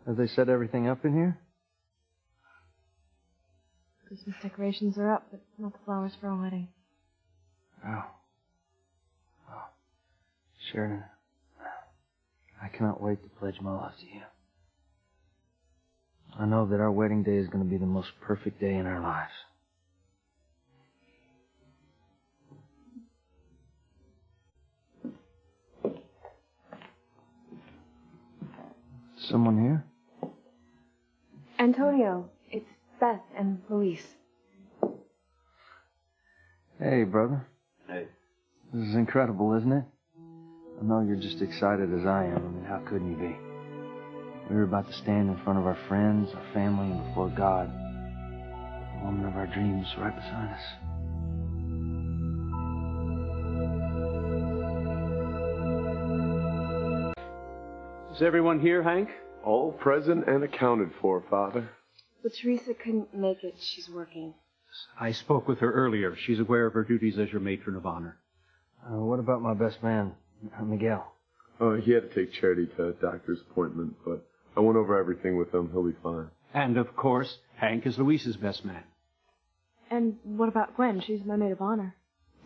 Have they set everything up in here? Christmas decorations are up, but not the flowers for a wedding. Oh. Oh. Sheridan, I cannot wait to pledge my love to you. I know that our wedding day is going to be the most perfect day in our lives. Someone here? Antonio, it's Beth and Luis. Hey, brother. Hey. This is incredible, isn't it? I know you're just excited as I am. I mean, how couldn't you be? We were about to stand in front of our friends, our family, and before God. The woman of our dreams right beside us. Is everyone here, Hank? All present and accounted for, Father. But Teresa couldn't make it. She's working. I spoke with her earlier. She's aware of her duties as your matron of honor. What about my best man, Miguel? He had to take Charity to a doctor's appointment, but I went over everything with him. He'll be fine. And, of course, Hank is Luis's best man. And what about Gwen? She's my maid of honor.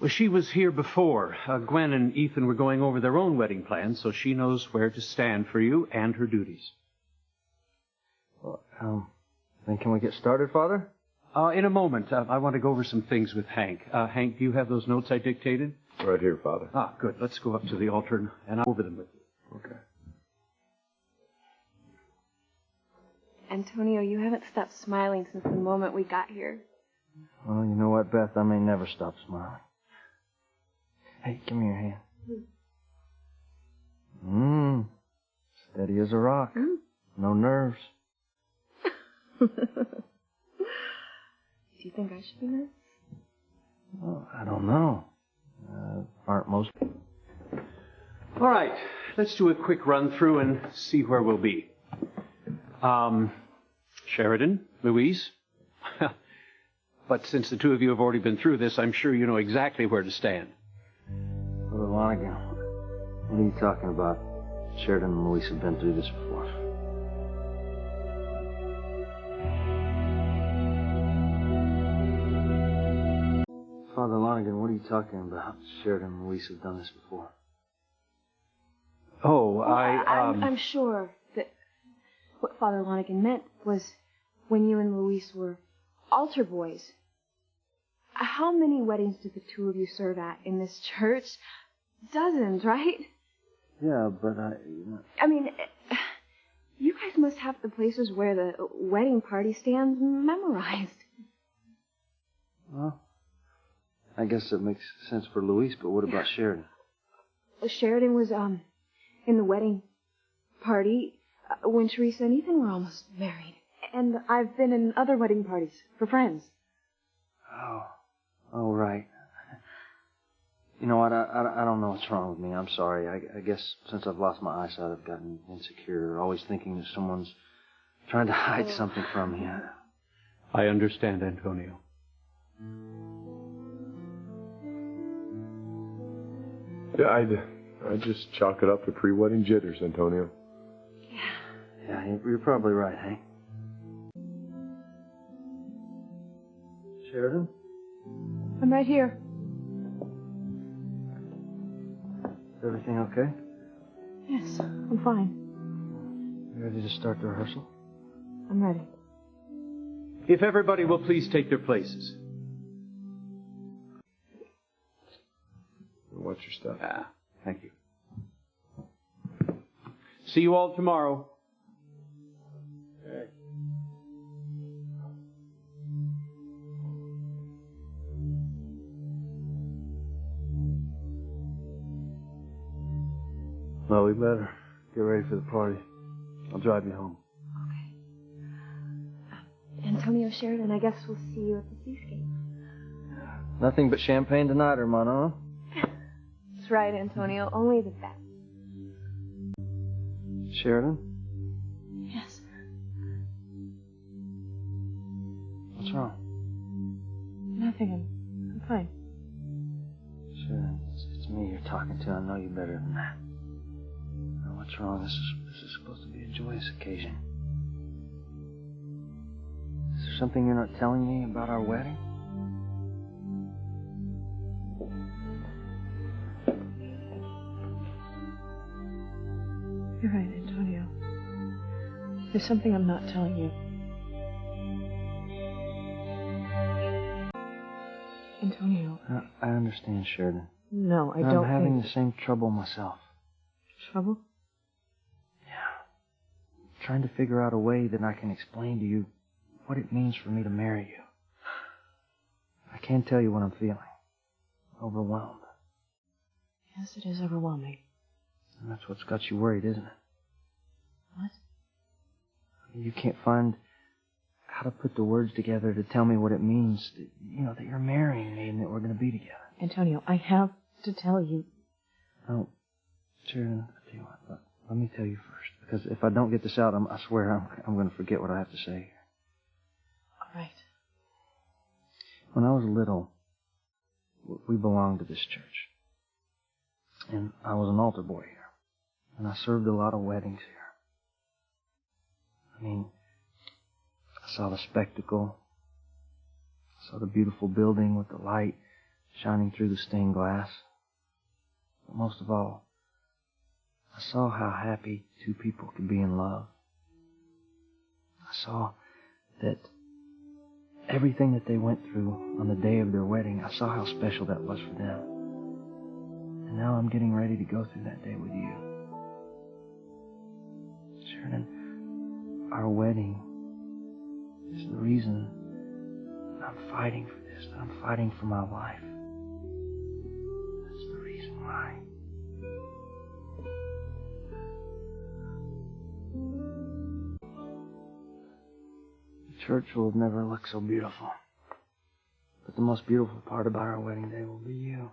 Well, she was here before. Gwen and Ethan were going over their own wedding plans, so she knows where to stand for you and her duties. Well, then can we get started, Father? In a moment. I want to go over some things with Hank. Hank, do you have those notes I dictated? Right here, Father. Ah, good. Let's go up to the altar and I'll go over them with you. Okay. Antonio, you haven't stopped smiling since the moment we got here. Well, you know what, Beth? I may never stop smiling. Hey, give me your hand. Steady as a rock. No nerves. Do you think I should be nervous? Well, I don't know. Aren't most... All right. Let's do a quick run through and see where we'll be. Sheridan, Louise. But since the two of you have already been through this, I'm sure you know exactly where to stand. Brother Lonigan, what are you talking about? Sheridan and Louise have been through this before. Father Lonigan, what are you talking about? Sheridan and Louise have done this before. Oh, I'm sure that what Father Lonigan meant was when you and Louise were altar boys. How many weddings did the two of you serve at in this church? Dozens, right? Yeah, but I mean, you guys must have the places where the wedding party stands memorized. Well, I guess it makes sense for Louise, but what about Sheridan? Sheridan was, in the wedding party when Teresa and Ethan were almost married. And I've been in other wedding parties for friends. Oh, right. You know what? I don't know what's wrong with me. I'm sorry. I guess since I've lost my eyesight, I've gotten insecure, always thinking that someone's trying to hide something from me. I understand, Antonio. Yeah, I just chalk it up to pre-wedding jitters, Antonio. Yeah, you're probably right, Hank. Sheridan? I'm right here. Is everything okay? Yes, I'm fine. You ready to start the rehearsal? I'm ready. If everybody will please take their places. Watch your step. Ah, thank you. See you all tomorrow. Okay. Well, we better get ready for the party. I'll drive you home. Okay. Antonio, Sheridan, I guess we'll see you at the seascape. Nothing but champagne tonight, hermano. That's right, Antonio. Only the best. Sheridan? Yes. What's wrong? Nothing. I'm fine. Sheridan, it's me you're talking to. I know you better than that. Now, what's wrong? This is supposed to be a joyous occasion. something you're not telling me about our wedding? You're right, Antonio. There's something I'm not telling you. Antonio. I understand, Sheridan. No, I I'm don't having think... the same trouble myself. Trouble? Yeah. Trying to figure out a way that I can explain to you what it means for me to marry you. I can't tell you what I'm feeling. Overwhelmed. Yes, it is overwhelming. And that's what's got you worried, isn't it? What? You can't find how to put the words together to tell me what it means that, that you're marrying me and that we're going to be together. Antonio, I have to tell you. No, Sheridan, I'll tell you what, let me tell you first. Because if I don't get this out, I swear I'm going to forget what I have to say here. All right. When I was little, we belonged to this church. And I was an altar boy here. And I served a lot of weddings here. I mean, I saw the spectacle. I saw the beautiful building with the light shining through the stained glass. But most of all, I saw how happy two people could be in love. I saw that everything that they went through on the day of their wedding, I saw how special that was for them. And now I'm getting ready to go through that day with you. Sheridan, our wedding is the reason I'm fighting for this, that I'm fighting for my life. That's the reason why. The church will never look so beautiful. But the most beautiful part about our wedding day will be you.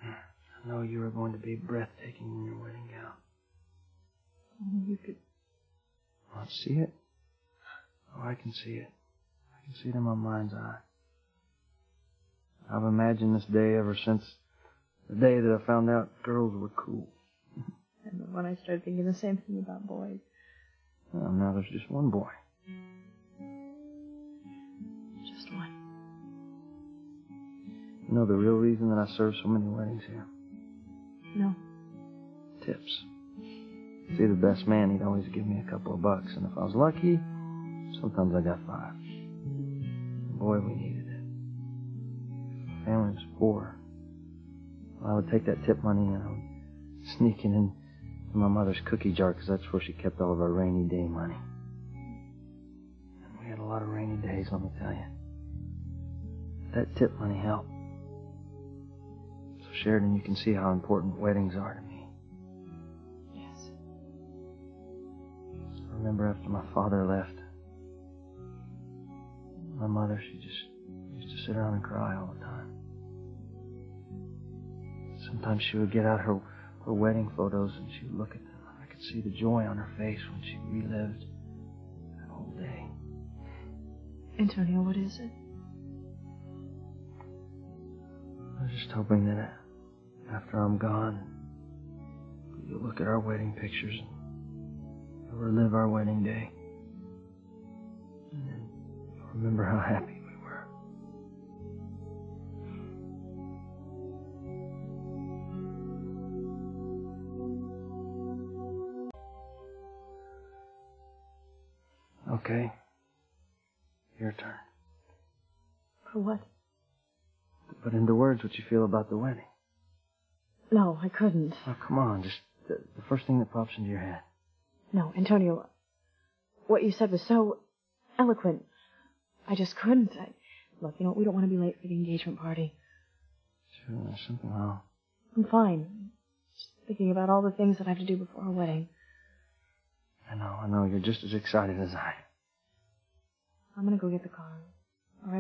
I know you are going to be breathtaking in your wedding gown. You could... Want to see it? Oh, I can see it. I can see it in my mind's eye. I've imagined this day ever since the day that I found out girls were cool. And when I started thinking the same thing about boys. Well, now there's just one boy. Just one. You know the real reason that I serve so many weddings here? No. Tips. See, the best man, he'd always give me a couple of bucks, and if I was lucky, sometimes I got 5. Boy, we needed it. If the family was poor, I would take that tip money and I would sneak it in my mother's cookie jar, because that's where she kept all of our rainy day money. And we had a lot of rainy days, let me tell you. That tip money helped. So, Sheridan, you can see how important weddings are to me. I remember after my father left, my mother, she just used to sit around and cry all the time. Sometimes she would get out her wedding photos and she would look at them. I could see the joy on her face when she relived that whole day. Antonio, what is it? I was just hoping that after I'm gone, you'll look at our wedding pictures and relive our wedding day. And then remember how happy we were. Okay. Your turn. For what? To put into words what you feel about the wedding. No, I couldn't. Oh, come on. Just the first thing that pops into your head. No, Antonio, what you said was so eloquent. I just couldn't. Look, you know what? We don't want to be late for the engagement party. Sure, there's something wrong. I'm fine. Just thinking about all the things that I have to do before our wedding. I know. You're just as excited as I am. I'm going to go get the car.